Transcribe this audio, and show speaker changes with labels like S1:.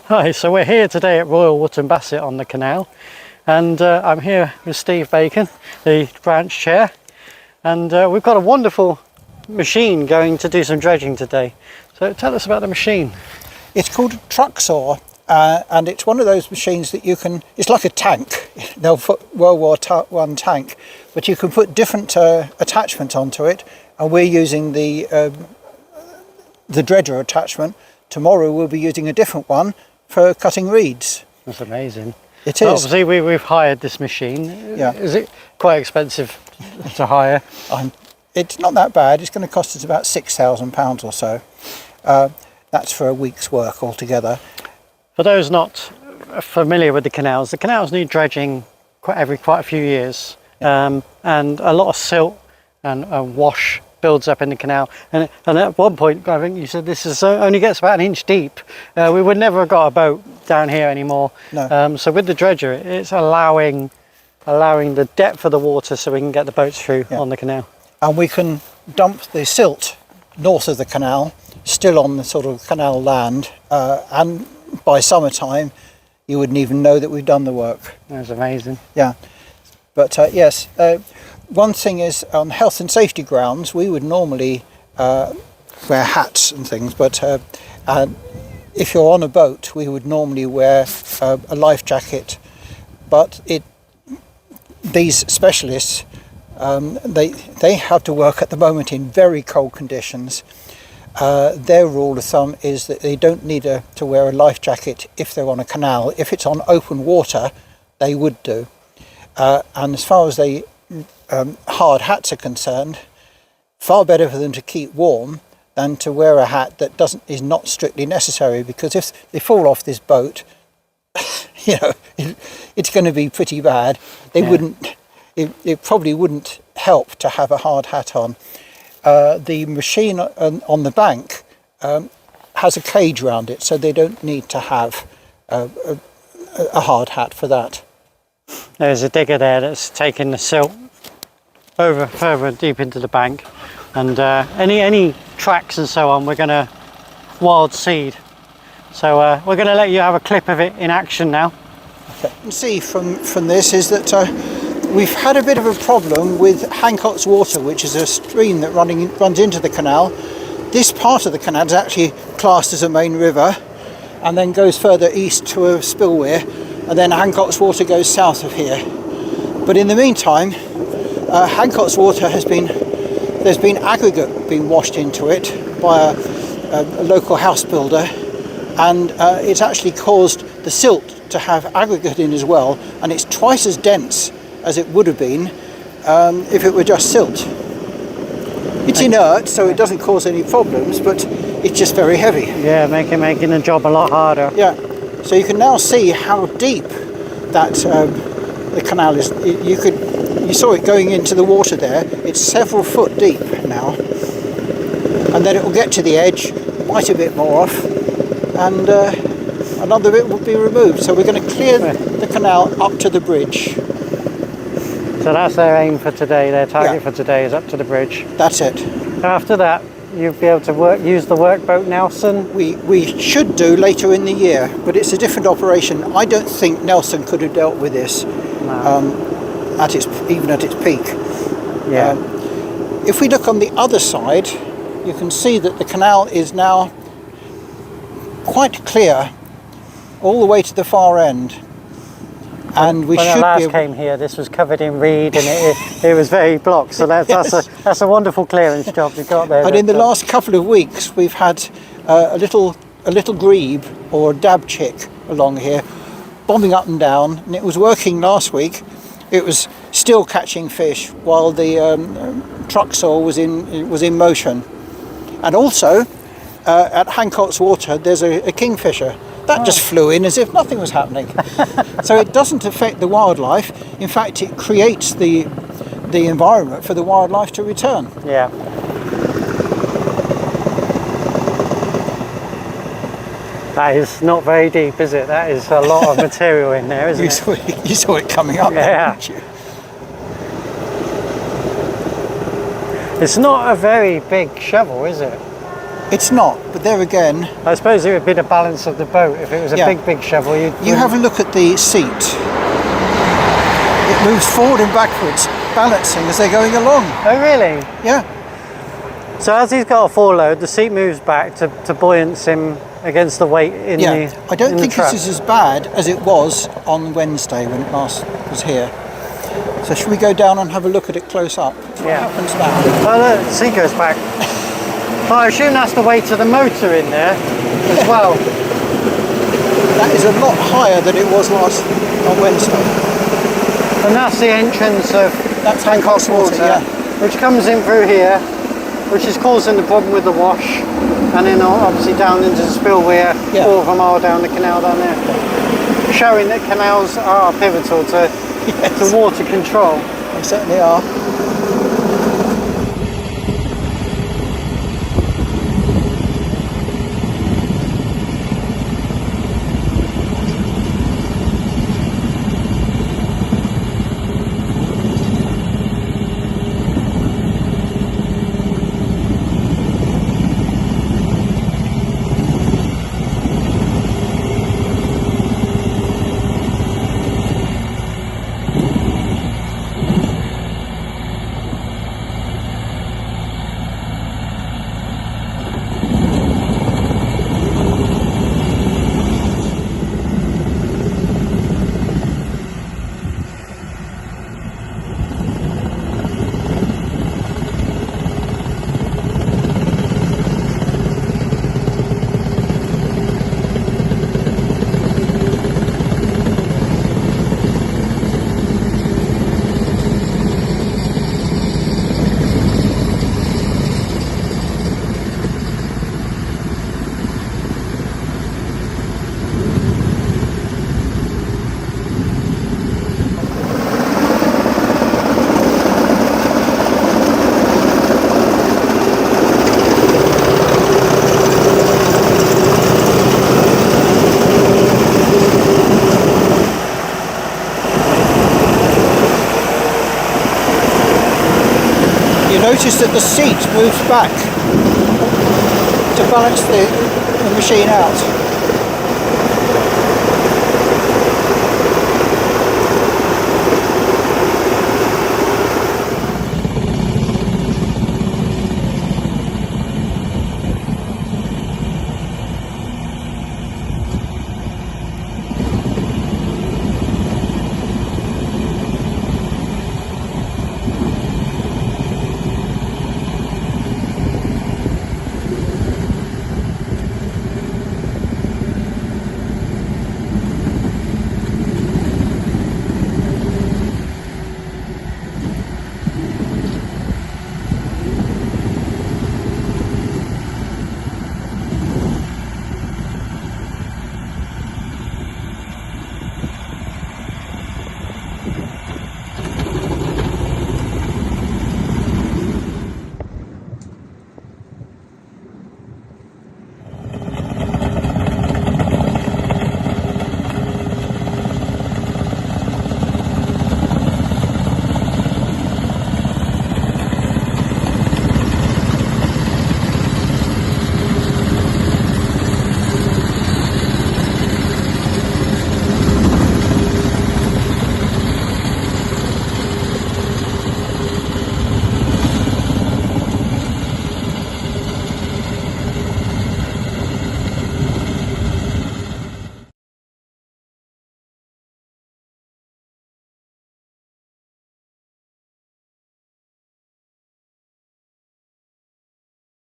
S1: Hi, so we're here today at Royal Wootton Bassett on the canal, and I'm here with Steve Bacon, the branch chair, and we've got a wonderful machine going to do some dredging today. So tell us about the machine.
S2: It's called a Truxor, and it's one of those machines that you can, it's like a tank, they'll put World War I tank, but you can put different attachments onto it, and we're using the dredger attachment. Tomorrow we'll be using a different one for cutting reeds.
S1: That's amazing.
S2: It is.
S1: Obviously we've hired this machine.
S2: Yeah.
S1: Is it quite expensive to hire?
S2: It's not that bad. It's going to cost us about £6,000 or so. That's for a week's work altogether.
S1: For those not familiar with the canals need dredging every quite a few years, and a lot of silt and wash builds up in the canal, and at one point I think you said this is only gets about an inch deep. We would never have got a boat down here anymore.
S2: No.
S1: So with the dredger it's allowing the depth of the water so we can get the boats through on the canal.
S2: And we can dump the silt north of the canal, still on the sort of canal land, and by summertime you wouldn't even know that we've done the work.
S1: That's amazing.
S2: Yeah, but yes, one thing is, on health and safety grounds we would normally wear hats and things, but if you're on a boat we would normally wear a life jacket, but these specialists they have to work at the moment in very cold conditions. Their rule of thumb is that they don't need to wear a life jacket if they're on a canal. If it's on open water, they would do. And as far as the hard hats are concerned, far better for them to keep warm than to wear a hat that is not strictly necessary, because if they fall off this boat, it's going to be pretty bad. They wouldn't. It probably wouldn't help to have a hard hat on. The machine on the bank has a cage around it, so they don't need to have a hard hat for that.
S1: There's a digger there that's taking the silt further deep into the bank, and any tracks and so on we're going to wild seed. So we're going to let you have a clip of it in action now.
S2: Okay. You can see from this is that we've had a bit of a problem with Hancock's Water, which is a stream that runs into the canal. This part of the canal is actually classed as a main river, and then goes further east to a spillway, and then Hancock's Water goes south of here. But in the meantime, Hancock's Water there's been aggregate being washed into it by a local house builder, and it's actually caused the silt to have aggregate in as well, and it's twice as dense as it would have been if it were just silt. It's inert, so it doesn't cause any problems, but it's just very heavy.
S1: Yeah, making the job a lot harder.
S2: Yeah, so you can now see how deep that the canal is. You saw it going into the water there. It's several foot deep now, and then it will get to the edge, bite a bit more off, and another bit will be removed. So we're going to clear the canal up to the bridge.
S1: So that's their aim for today, their target for today is up to the bridge.
S2: That's it.
S1: After that, you'll be able to use the workboat Nelson?
S2: We should do later in the year, but it's a different operation. I don't think Nelson could have dealt with this even at its peak.
S1: Yeah.
S2: If we look on the other side, you can see that the canal is now quite clear all the way to the far end. And
S1: when I last came here, this was covered in reed, and it was very blocked. So that's a wonderful clearance job you've got there.
S2: And in the last couple of weeks, we've had a little grebe or a dab chick along here, bobbing up and down, and it was working last week. It was still catching fish while the Truxor was in motion. And also at Hancock's Water, there's a kingfisher. That just flew in as if nothing was happening. So it doesn't affect the wildlife. In fact, it creates the environment for the wildlife to return.
S1: Yeah. That is not very deep, is it? That is a lot of material in there, isn't it?
S2: You saw it coming up, didn't you?
S1: It's not a very big shovel, is it?
S2: It's not, but there again,
S1: I suppose it would be the balance of the boat. If it was a
S2: Yeah.
S1: big shovel,
S2: you have a look at the seat. It moves forward and backwards, balancing as they're going along.
S1: Oh, really?
S2: Yeah,
S1: So as he's got a forload, the seat moves back to buoyance him against the weight in
S2: yeah.
S1: the
S2: I don't
S1: in the
S2: think
S1: trap.
S2: this is as bad as it was on Wednesday when it last was here. So should we go down and have a look at it close up? What
S1: Yeah.
S2: happens now?
S1: Oh, look, the seat goes back. Well, I assume that's the weight of the motor in there as well.
S2: That is a lot higher than it was last on Wednesday.
S1: And that's the entrance of
S2: That's
S1: Hancock's water,
S2: yeah.
S1: which comes in through here, which is causing the problem with the wash, and then obviously down into the spillway,
S2: Yeah.
S1: 4 mile down the canal down there. Showing that canals are pivotal to water control.
S2: They certainly are. You notice that the seat moves back to balance the machine out.